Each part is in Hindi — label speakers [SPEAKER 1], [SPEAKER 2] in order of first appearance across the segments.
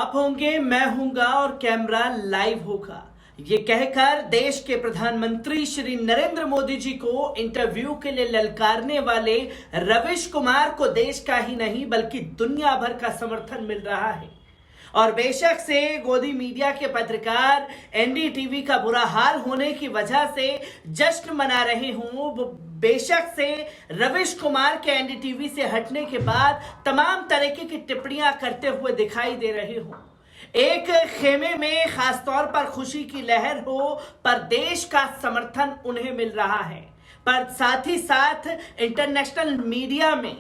[SPEAKER 1] आप होंगे, मैं हूंगा और कैमरा लाइव होगा, ये कहकर देश के प्रधानमंत्री श्री नरेंद्र मोदी जी को इंटरव्यू के लिए ललकारने वाले रवीश कुमार को देश का ही नहीं बल्कि दुनिया भर का समर्थन मिल रहा है। और बेशक से गोदी मीडिया के पत्रकार एनडीटीवी का बुरा हाल होने की वजह से जश्न मना रहे हों, बेशक से रवीश कुमार के एनडीटीवी से हटने के बाद तमाम तरीके की टिप्पणियां करते हुए दिखाई दे रहे हों। एक खेमे में खासतौर पर खुशी की लहर हो, पर देश का समर्थन उन्हें मिल रहा है, पर साथ ही साथ इंटरनेशनल मीडिया में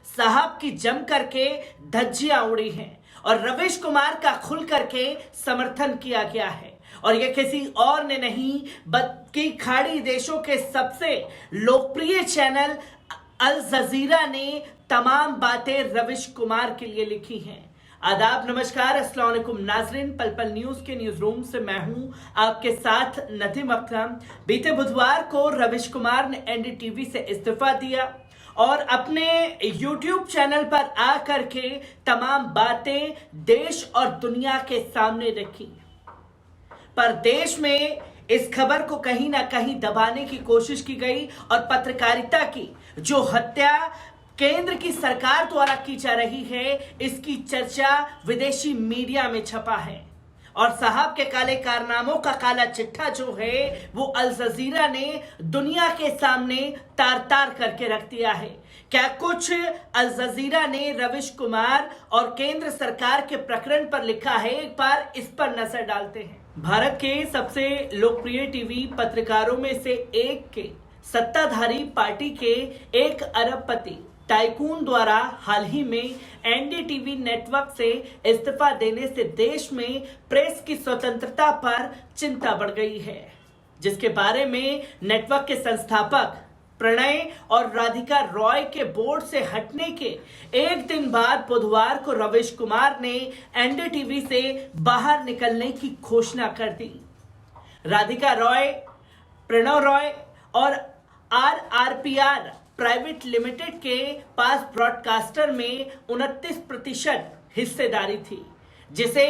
[SPEAKER 1] साहब की जम करके धज्जियां उड़ी हैं और रवीश कुमार का खुल करके समर्थन किया गया है। और यह किसी और ने नहीं बल्कि खाड़ी देशों के सबसे लोकप्रिय चैनल अल जजीरा ने तमाम बातें रवीश कुमार के लिए लिखी हैं। आदाब, नमस्कार, अस्सलाम वालेकुम नाजरीन। पल पल न्यूज के न्यूज रूम से मैं हूं आपके साथ नदीम अकरम। बीते बुधवार को रवीश कुमार ने एनडीटीवी से इस्तीफा दिया और अपने YouTube चैनल पर आकर के तमाम बातें देश और दुनिया के सामने रखी, पर देश में इस खबर को कहीं ना कहीं दबाने की कोशिश की गई और पत्रकारिता की जो हत्या केंद्र की सरकार द्वारा की जा रही है, इसकी चर्चा विदेशी मीडिया में छपा है। और साहब के काले कारनामों का काला चिट्ठा जो है वो अल जजीरा ने दुनिया के सामने तार तार करके रख दिया है। क्या कुछ अल जजीरा ने रवीश कुमार और केंद्र सरकार के प्रकरण पर लिखा है, एक बार इस पर नजर डालते हैं। भारत के सबसे लोकप्रिय टीवी पत्रकारों में से एक के सत्ताधारी पार्टी के एक अरबपति टाइकून द्वारा हाल ही में एनडीटीवी नेटवर्क से इस्तीफा देने से देश में प्रेस की स्वतंत्रता पर चिंता बढ़ गई है, जिसके बारे में नेटवर्क के संस्थापक प्रणय और राधिका रॉय के बोर्ड से हटने के एक दिन बाद बुधवार को रवीश कुमार ने एनडीटीवी से बाहर निकलने की घोषणा कर दी। राधिका रॉय, प्रणय रॉय और आरआरपीआर प्राइवेट लिमिटेड के पास ब्रॉडकास्टर में 29% हिस्सेदारी थी, जिसे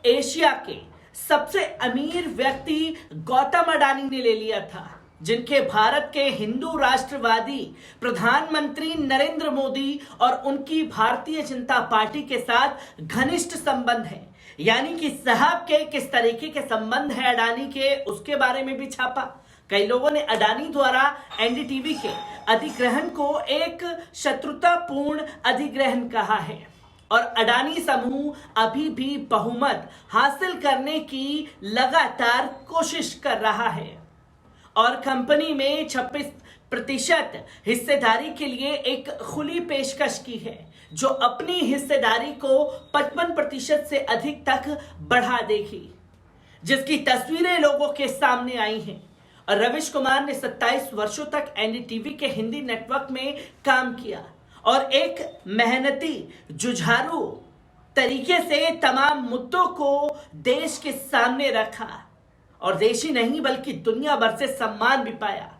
[SPEAKER 1] एशिया के सबसे अमीर व्यक्ति गौतम अडानी ने ले लिया था, जिनके भारत के हिंदू राष्ट्रवादी प्रधानमंत्री नरेंद्र मोदी और उनकी भारतीय जनता पार्टी के साथ घनिष्ठ संबंध है। यानी कि साहब के किस तरीके के संबंध है अडानी के, उसके बारे में भी छापा। कई लोगों ने अडानी द्वारा एनडीटीवी के अधिग्रहण को एक शत्रुतापूर्ण अधिग्रहण कहा है और अडानी समूह अभी भी बहुमत हासिल करने की लगातार कोशिश कर रहा है और कंपनी में 26% हिस्सेदारी के लिए एक खुली पेशकश की है, जो अपनी हिस्सेदारी को 55% से अधिक तक बढ़ा देगी, जिसकी तस्वीरें लोगों के सामने आई हैं। और रवीश कुमार ने 27 वर्षों तक एनडीटीवी के हिंदी नेटवर्क में काम किया और एक मेहनती जुझारू तरीके से तमाम मुद्दों को देश के सामने रखा और देश ही नहीं बल्कि दुनिया भर से सम्मान भी पाया।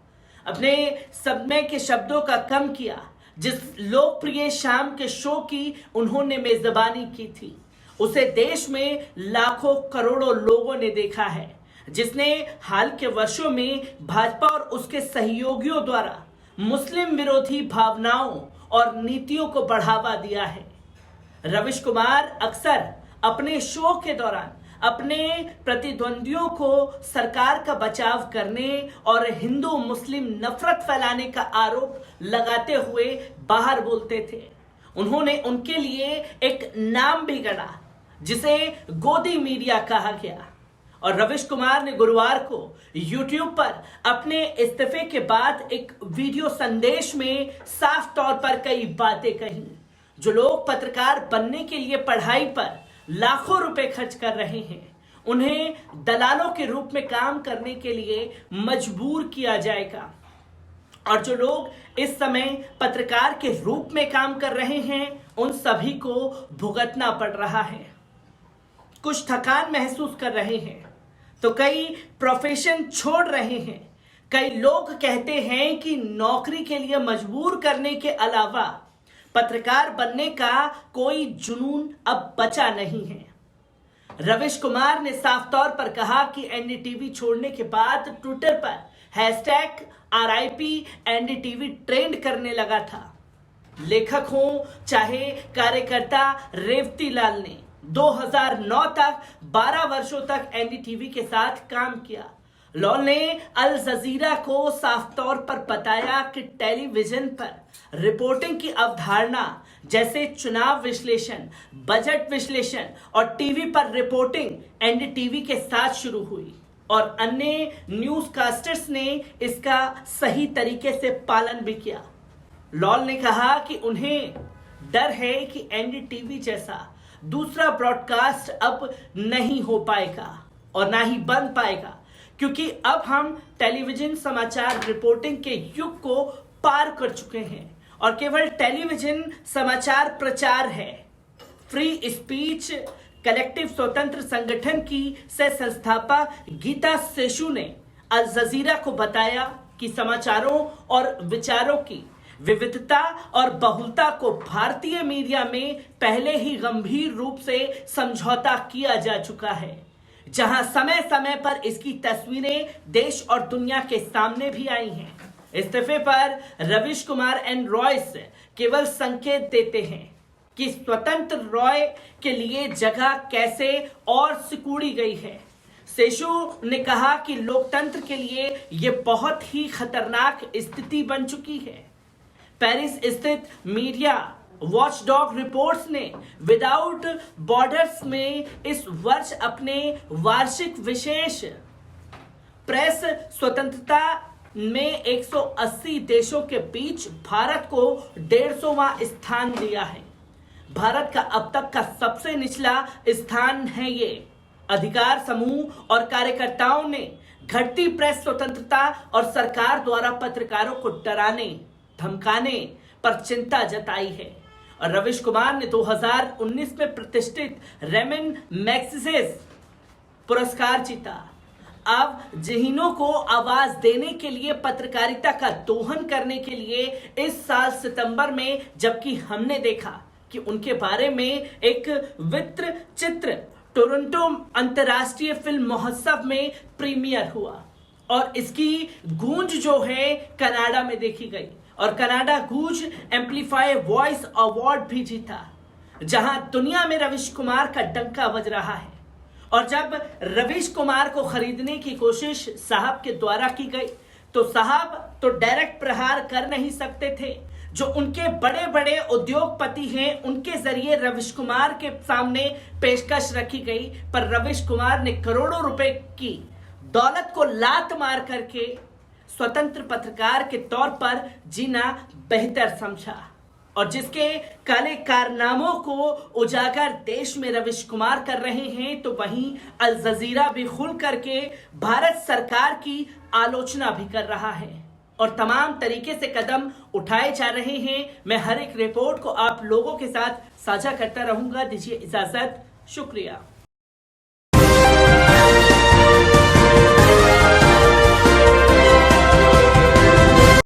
[SPEAKER 1] अपने समय के शब्दों का कम किया। जिस लोकप्रिय शाम के शो की उन्होंने मेजबानी की थी, उसे देश में लाखों करोड़ों लोगों ने देखा है, जिसने हाल के वर्षों में भाजपा और उसके सहयोगियों द्वारा मुस्लिम विरोधी भावनाओं और नीतियों को बढ़ावा दिया है। रवीश कुमार अक्सर अपने शो के दौरान अपने प्रतिद्वंदियों को सरकार का बचाव करने और हिंदू मुस्लिम नफरत फैलाने का आरोप लगाते हुए बाहर बोलते थे। उन्होंने उनके लिए एक नाम भी गढ़ा, जिसे गोदी मीडिया कहा गया। और रवीश कुमार ने गुरुवार को YouTube पर अपने इस्तीफे के बाद एक वीडियो संदेश में साफ तौर पर कई बातें कही, जो लोग पत्रकार बनने के लिए पढ़ाई पर लाखों रुपए खर्च कर रहे हैं, उन्हें दलालों के रूप में काम करने के लिए मजबूर किया जाएगा। और जो लोग इस समय पत्रकार के रूप में काम कर रहे हैं, उन सभी को भुगतना पड़ रहा है। कुछ थकान महसूस कर रहे हैं तो कई प्रोफेशन छोड़ रहे हैं। कई लोग कहते हैं कि नौकरी के लिए मजबूर करने के अलावा पत्रकार बनने का कोई जुनून अब बचा नहीं है। रविश कुमार ने साफ तौर पर कहा कि एनडीटीवी छोड़ने के बाद ट्विटर पर हैशटैग RIP एनडीटीवी ट्रेंड करने लगा था। लेखक हो चाहे कार्यकर्ता रेवती लाल ने 2009 तक 12 वर्षों तक एनडीटीवी के साथ काम किया। लॉल ने अल जजीरा को साफ तौर पर बताया कि टेलीविजन पर रिपोर्टिंग की अवधारणा जैसे चुनाव विश्लेषण, बजट विश्लेषण और टीवी पर रिपोर्टिंग एनडीटीवी के साथ शुरू हुई और अन्य न्यूज कास्टर्स ने इसका सही तरीके से पालन भी किया। लॉल ने कहा कि उन्हें डर है कि एनडीटीवी जैसा दूसरा ब्रॉडकास्ट अब नहीं हो पाएगा और ना ही बन पाएगा, क्योंकि अब हम टेलीविजन समाचार रिपोर्टिंग के युग को पार कर चुके हैं और केवल टेलीविजन समाचार प्रचार है। फ्री स्पीच कलेक्टिव स्वतंत्र संगठन की सह संस्थापक गीता सेशु ने अल जजीरा को बताया कि समाचारों और विचारों की विविधता और बहुलता को भारतीय मीडिया में पहले ही गंभीर रूप से समझौता किया जा चुका है, जहां समय समय पर इसकी तस्वीरें देश और दुनिया के सामने भी आई हैं। इस्तीफे पर रविश कुमार एंड रॉयस केवल संकेत देते हैं कि स्वतंत्र रॉय के लिए जगह कैसे और सिकुड़ी गई है। सेशु ने कहा कि लोकतंत्र के लिए यह बहुत ही खतरनाक स्थिति बन चुकी है। पेरिस स्थित मीडिया वॉचडॉग रिपोर्ट्स ने विदाउट बॉर्डर्स में इस वर्ष अपने वार्षिक विशेष प्रेस स्वतंत्रता में 180 देशों के बीच भारत को 150वां स्थान दिया है। भारत का अब तक का सबसे निचला स्थान है ये। अधिकार समूह और कार्यकर्ताओं ने घटती प्रेस स्वतंत्रता और सरकार द्वारा पत्रकारों को डराने धमकाने पर चिंता जताई है। और रविश कुमार ने 2019 में प्रतिष्ठित रेमन मैग्सेसे पुरस्कार जीता। अब ज़हीनों को आवाज देने के लिए पत्रकारिता का दोहन करने के लिए इस साल सितंबर में जबकि हमने देखा कि उनके बारे में एक वित्र चित्र टोरंटो अंतर्राष्ट्रीय फिल्म महोत्सव में प्रीमियर हुआ और इसकी गूंज जो है कनाडा में देखी गई और कनाडा गूंज एम्पलीफाई वॉइस अवार्ड भी जीता, जहां दुनिया में रविश कुमार का डंका बज रहा है। और जब रविश कुमार को खरीदने की कोशिश साहब के द्वारा की गई तो साहब तो डायरेक्ट प्रहार कर नहीं सकते थे। जो उनके बड़े बड़े उद्योगपति हैं उनके जरिए रविश कुमार के सामने पेशकश रखी गई, पर रविश कुमार ने करोड़ों रुपए की दौलत को लात मार करके स्वतंत्र पत्रकार के तौर पर जीना बेहतर समझा। और जिसके काले कारनामों को उजागर देश में रविश कुमार कर रहे हैं, तो वहीं अल जजीरा भी खुल करके भारत सरकार की आलोचना भी कर रहा है और तमाम तरीके से कदम उठाए जा रहे हैं। मैं हर एक रिपोर्ट को आप लोगों के साथ साझा करता रहूंगा। दीजिए इजाजत, शुक्रिया।